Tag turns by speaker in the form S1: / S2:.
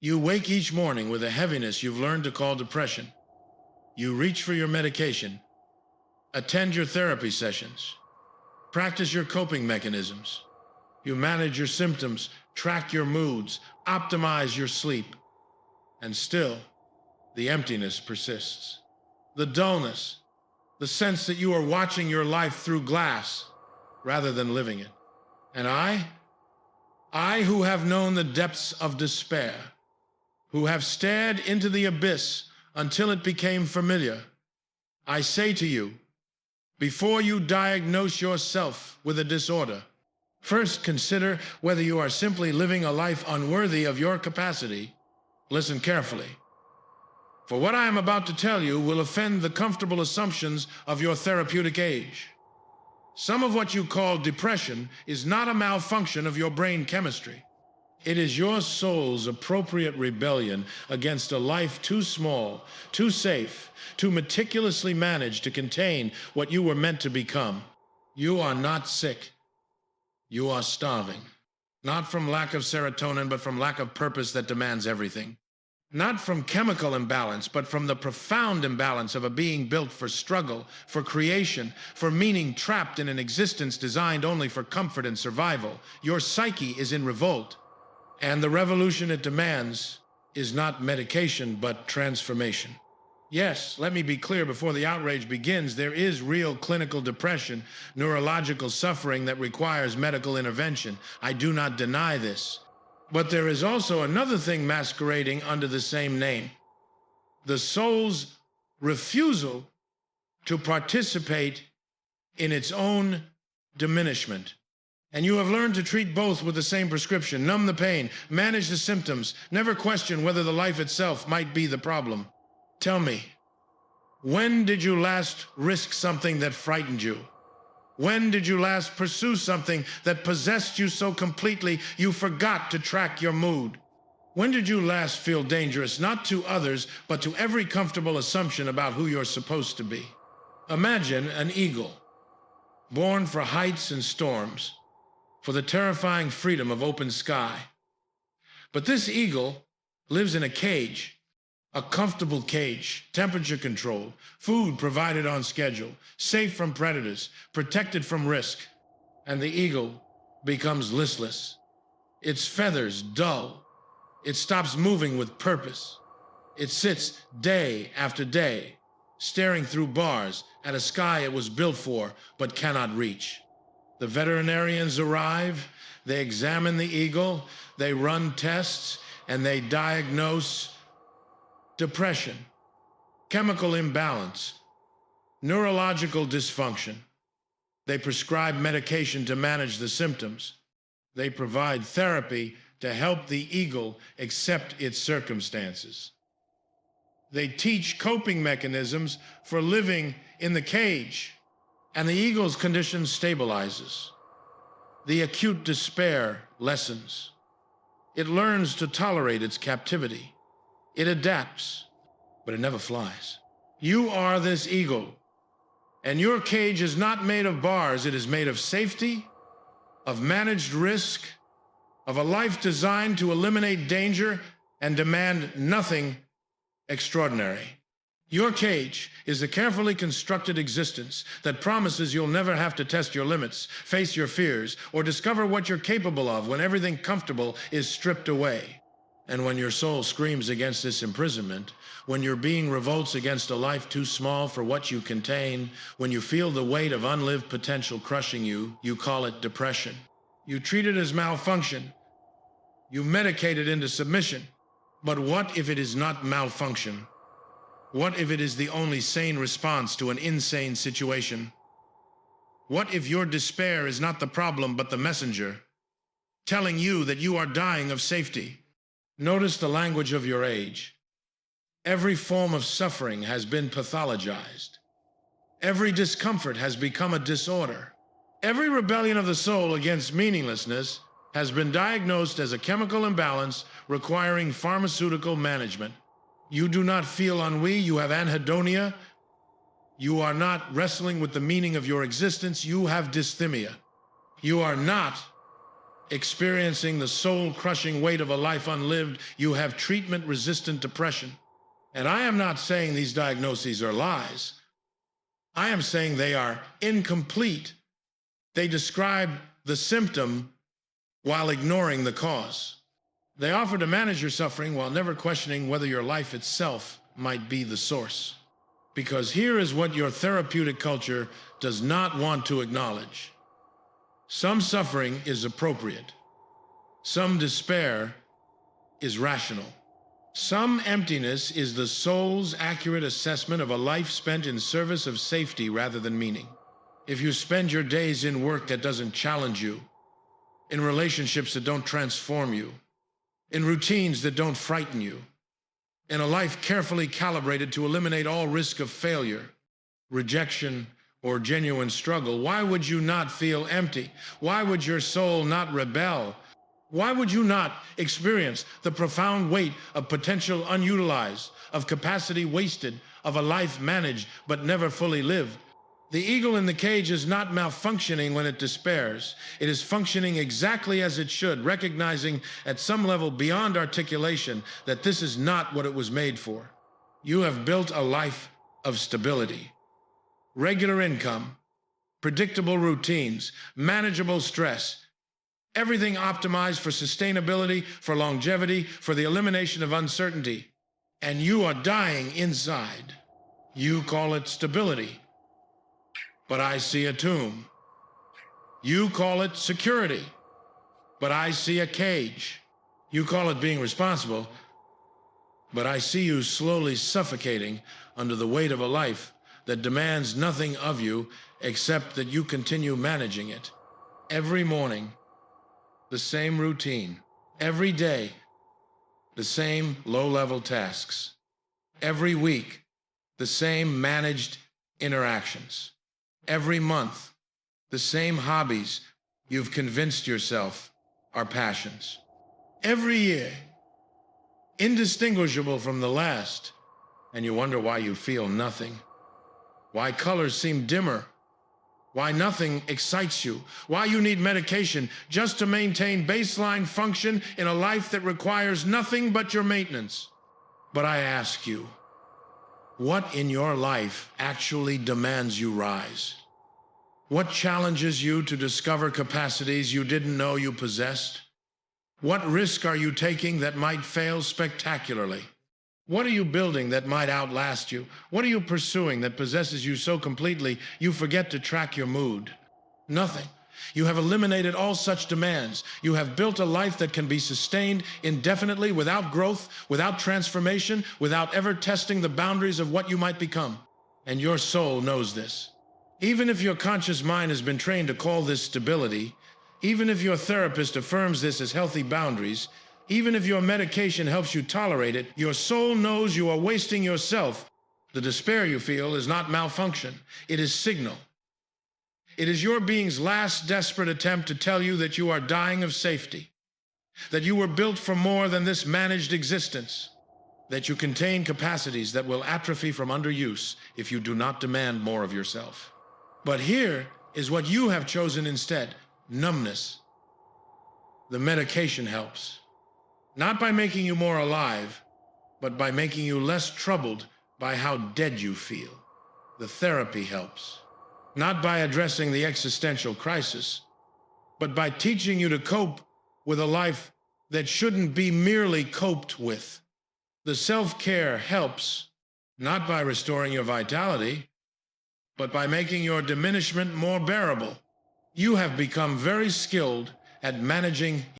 S1: You wake each morning with a heaviness you've learned to call depression. You reach for your medication, attend your therapy sessions, practice your coping mechanisms. You manage your symptoms, track your moods, optimize your sleep. And still, the emptiness persists. The dullness, the sense that you are watching your life through glass rather than living it. And I who have known the depths of despair, who have stared into the abyss until it became familiar, I say to you, before you diagnose yourself with a disorder, first consider whether you are simply living a life unworthy of your capacity. Listen carefully, for what I am about to tell you will offend the comfortable assumptions of your therapeutic age. Some of what you call depression is not a malfunction of your brain chemistry. It is your soul's appropriate rebellion against a life too small, too safe, too meticulously managed to contain what you were meant to become. You are not sick. You are starving. Not from lack of serotonin, but from lack of purpose that demands everything. Not from chemical imbalance, but from the profound imbalance of a being built for struggle, for creation, for meaning, trapped in an existence designed only for comfort and survival. Your psyche is in revolt, and the revolution it demands is not medication, but transformation. Yes, let me be clear before the outrage begins, there is real clinical depression, neurological suffering that requires medical intervention. I do not deny this. But there is also another thing masquerading under the same name: the soul's refusal to participate in its own diminishment. And you have learned to treat both with the same prescription: numb the pain, manage the symptoms, never question whether the life itself might be the problem. Tell me, when did you last risk something that frightened you? When did you last pursue something that possessed you so completely you forgot to track your mood? When did you last feel dangerous, not to others, but to every comfortable assumption about who you're supposed to be? Imagine an eagle, born for heights and storms, for the terrifying freedom of open sky. But this eagle lives in a cage. A comfortable cage, temperature controlled, food provided on schedule, safe from predators, protected from risk. And the eagle becomes listless. Its feathers dull. It stops moving with purpose. It sits day after day, staring through bars at a sky it was built for but cannot reach. The veterinarians arrive, they examine the eagle, they run tests, and they diagnose depression, chemical imbalance, neurological dysfunction. They prescribe medication to manage the symptoms. They provide therapy to help the eagle accept its circumstances. They teach coping mechanisms for living in the cage, and the eagle's condition stabilizes. The acute despair lessens. It learns to tolerate its captivity. It adapts, but it never flies. You are this eagle, and your cage is not made of bars. It is made of safety, of managed risk, of a life designed to eliminate danger and demand nothing extraordinary. Your cage is a carefully constructed existence that promises you'll never have to test your limits, face your fears, or discover what you're capable of when everything comfortable is stripped away. And when your soul screams against this imprisonment, when your being revolts against a life too small for what you contain, when you feel the weight of unlived potential crushing you, you call it depression. You treat it as malfunction. You medicate it into submission. But what if it is not malfunction? What if it is the only sane response to an insane situation? What if your despair is not the problem but the messenger, telling you that you are dying of safety? Notice the language of your age. Every form of suffering has been pathologized. Every discomfort has become a disorder. Every rebellion of the soul against meaninglessness has been diagnosed as a chemical imbalance requiring pharmaceutical management. You do not feel ennui, you have anhedonia. You are not wrestling with the meaning of your existence, you have dysthymia. You are not experiencing the soul-crushing weight of a life unlived, you have treatment-resistant depression. And I am not saying these diagnoses are lies. I am saying they are incomplete. They describe the symptom while ignoring the cause. They offer to manage your suffering while never questioning whether your life itself might be the source. Because here is what your therapeutic culture does not want to acknowledge. Some suffering is appropriate. Some despair is rational. Some emptiness is the soul's accurate assessment of a life spent in service of safety rather than meaning. If you spend your days in work that doesn't challenge you, in relationships that don't transform you, in routines that don't frighten you, in a life carefully calibrated to eliminate all risk of failure, rejection, or genuine struggle, why would you not feel empty? Why would your soul not rebel? Why would you not experience the profound weight of potential unutilized, of capacity wasted, of a life managed but never fully lived? The eagle in the cage is not malfunctioning when it despairs. It is functioning exactly as it should, recognizing at some level beyond articulation that this is not what it was made for. You have built a life of stability, regular income, predictable routines, manageable stress, everything optimized for sustainability, for longevity, for the elimination of uncertainty. And you are dying inside. You call it stability, but I see a tomb. You call it security, but I see a cage. You call it being responsible, but I see you slowly suffocating under the weight of a life that demands nothing of you except that you continue managing it. Every morning, the same routine. Every day, the same low-level tasks. Every week, the same managed interactions. Every month, the same hobbies you've convinced yourself are passions. Every year, indistinguishable from the last, and you wonder why you feel nothing. Why colors seem dimmer. Why nothing excites you. Why you need medication just to maintain baseline function in a life that requires nothing but your maintenance. But I ask you, what in your life actually demands you rise? What challenges you to discover capacities you didn't know you possessed? What risk are you taking that might fail spectacularly? What are you building that might outlast you? What are you pursuing that possesses you so completely you forget to track your mood? Nothing. You have eliminated all such demands. You have built a life that can be sustained indefinitely without growth, without transformation, without ever testing the boundaries of what you might become. And your soul knows this. Even if your conscious mind has been trained to call this stability, even if your therapist affirms this as healthy boundaries, even if your medication helps you tolerate it, your soul knows you are wasting yourself. The despair you feel is not malfunction. It is signal. It is your being's last desperate attempt to tell you that you are dying of safety, that you were built for more than this managed existence, that you contain capacities that will atrophy from underuse if you do not demand more of yourself. But here is what you have chosen instead: numbness. The medication helps. Not by making you more alive, but by making you less troubled by how dead you feel. The therapy helps. Not by addressing the existential crisis, but by teaching you to cope with a life that shouldn't be merely coped with. The self-care helps, not by restoring your vitality, but by making your diminishment more bearable. You have become very skilled at managing